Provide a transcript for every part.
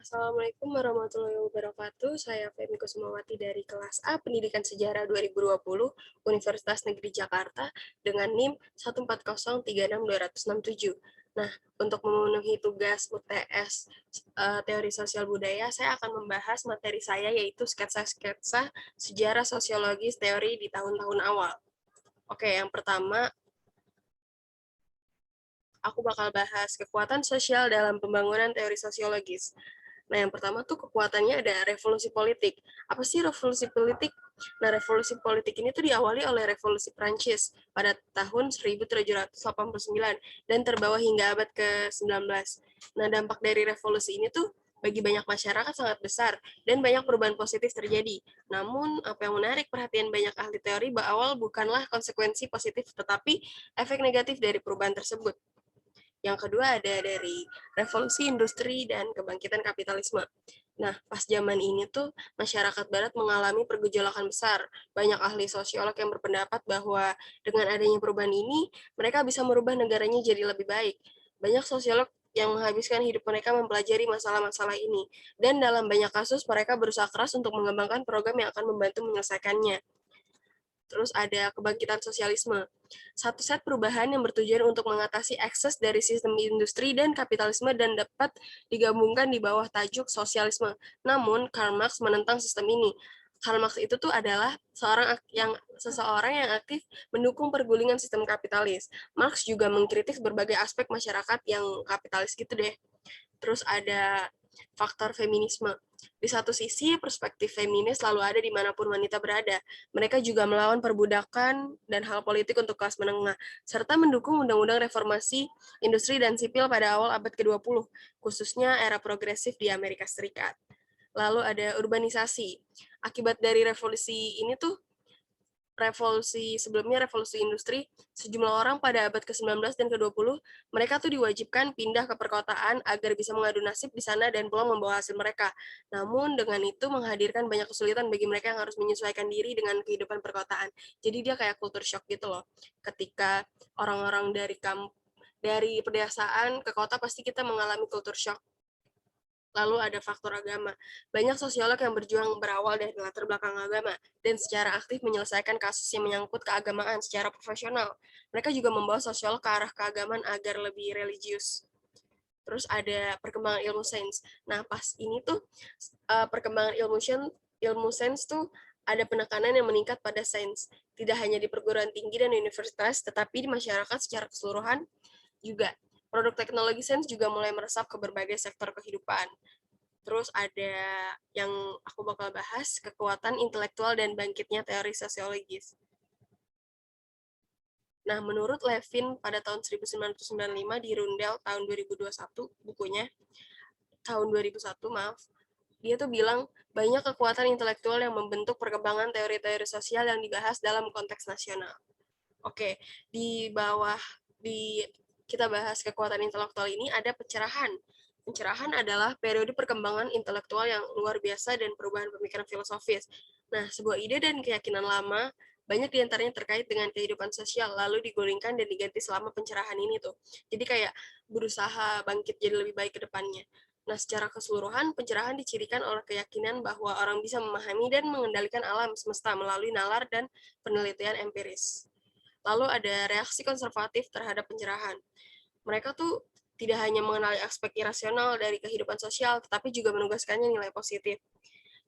Assalamualaikum warahmatullahi wabarakatuh. Saya Femi Kusumawati dari kelas A Pendidikan Sejarah 2020 Universitas Negeri Jakarta dengan NIM 1403627. Nah, untuk memenuhi tugas UTS Teori Sosial Budaya, saya akan membahas materi saya yaitu sketsa-sketsa sejarah sosiologis teori di tahun-tahun awal. Oke, yang pertama aku bakal bahas kekuatan sosial dalam pembangunan teori sosiologis. Nah, yang pertama tuh kekuatannya ada revolusi politik. Apa sih revolusi politik? Nah, revolusi politik ini tuh diawali oleh revolusi Prancis pada tahun 1789 dan terbawa hingga abad ke-19. Nah, dampak dari revolusi ini tuh bagi banyak masyarakat sangat besar dan banyak perubahan positif terjadi. Namun, apa yang menarik perhatian banyak ahli teori berawal bukanlah konsekuensi positif, tetapi efek negatif dari perubahan tersebut. Yang kedua ada dari revolusi industri dan kebangkitan kapitalisme. Nah, pas zaman ini tuh masyarakat barat mengalami pergejolakan besar. Banyak ahli sosiolog yang berpendapat bahwa dengan adanya perubahan ini, mereka bisa merubah negaranya jadi lebih baik. Banyak sosiolog yang menghabiskan hidup mereka mempelajari masalah-masalah ini. Dan dalam banyak kasus, mereka berusaha keras untuk mengembangkan program yang akan membantu menyelesaikannya. Terus ada kebangkitan sosialisme. Satu set perubahan yang bertujuan untuk mengatasi ekses dari sistem industri dan kapitalisme dan dapat digabungkan di bawah tajuk sosialisme. Namun, Karl Marx menentang sistem ini. Karl Marx itu tuh adalah seseorang yang aktif mendukung pergulingan sistem kapitalis. Marx juga mengkritik berbagai aspek masyarakat yang kapitalis gitu deh. Terus ada faktor feminisme. Di satu sisi, perspektif feminis selalu ada dimanapun wanita berada. Mereka juga melawan perbudakan dan hal politik untuk kelas menengah, serta mendukung undang-undang reformasi industri dan sipil pada awal abad ke-20, khususnya era progresif di Amerika Serikat. Lalu ada urbanisasi. Akibat dari revolusi ini tuh revolusi industri, sejumlah orang pada abad ke-19 dan ke-20, mereka tuh diwajibkan pindah ke perkotaan agar bisa mengadu nasib di sana dan pulang membawa hasil mereka. Namun dengan itu menghadirkan banyak kesulitan bagi mereka yang harus menyesuaikan diri dengan kehidupan perkotaan. Jadi dia kayak culture shock gitu loh. Ketika orang-orang dari pedesaan ke kota pasti kita mengalami culture shock. Lalu ada faktor agama. Banyak sosiolog yang berjuang berawal dari latar belakang agama dan secara aktif menyelesaikan kasus yang menyangkut keagamaan secara profesional. Mereka juga membawa sosiolog ke arah keagamaan agar lebih religius. Terus ada perkembangan ilmu sains. Nah, pas ini tuh perkembangan ilmu sains tuh ada penekanan yang meningkat pada sains. Tidak hanya di perguruan tinggi dan universitas, tetapi di masyarakat secara keseluruhan juga. Produk teknologi sains juga mulai meresap ke berbagai sektor kehidupan. Terus ada yang aku bakal bahas, kekuatan intelektual dan bangkitnya teori sosiologis. Nah, menurut Levin pada tahun 1995 di Rundel tahun 2021, bukunya, tahun 2001, maaf, dia tuh bilang banyak kekuatan intelektual yang membentuk perkembangan teori-teori sosial yang dibahas dalam konteks nasional. Oke, di bawah di kita bahas kekuatan intelektual ini ada pencerahan. Pencerahan adalah periode perkembangan intelektual yang luar biasa dan perubahan pemikiran filosofis. Nah, sebuah ide dan keyakinan lama banyak diantaranya terkait dengan kehidupan sosial, lalu digulingkan dan diganti selama pencerahan ini tuh. Jadi kayak berusaha bangkit jadi lebih baik ke depannya. Nah, secara keseluruhan, pencerahan dicirikan oleh keyakinan bahwa orang bisa memahami dan mengendalikan alam semesta melalui nalar dan penelitian empiris. Lalu ada reaksi konservatif terhadap pencerahan. Mereka tuh tidak hanya mengenali aspek irasional dari kehidupan sosial, tetapi juga menugaskannya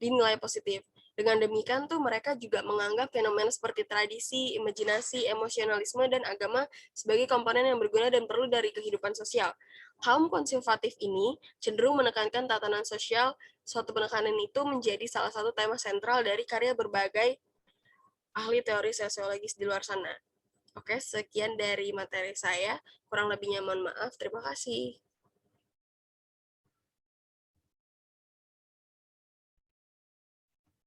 dinilai positif. Dengan demikian tuh mereka juga menganggap fenomena seperti tradisi, imajinasi, emosionalisme, dan agama sebagai komponen yang berguna dan perlu dari kehidupan sosial. Kaum konservatif ini cenderung menekankan tatanan sosial, suatu penekanan itu menjadi salah satu tema sentral dari karya berbagai ahli teori sosiologis di luar sana. Oke, sekian dari materi saya. Kurang lebihnya mohon maaf. Terima kasih.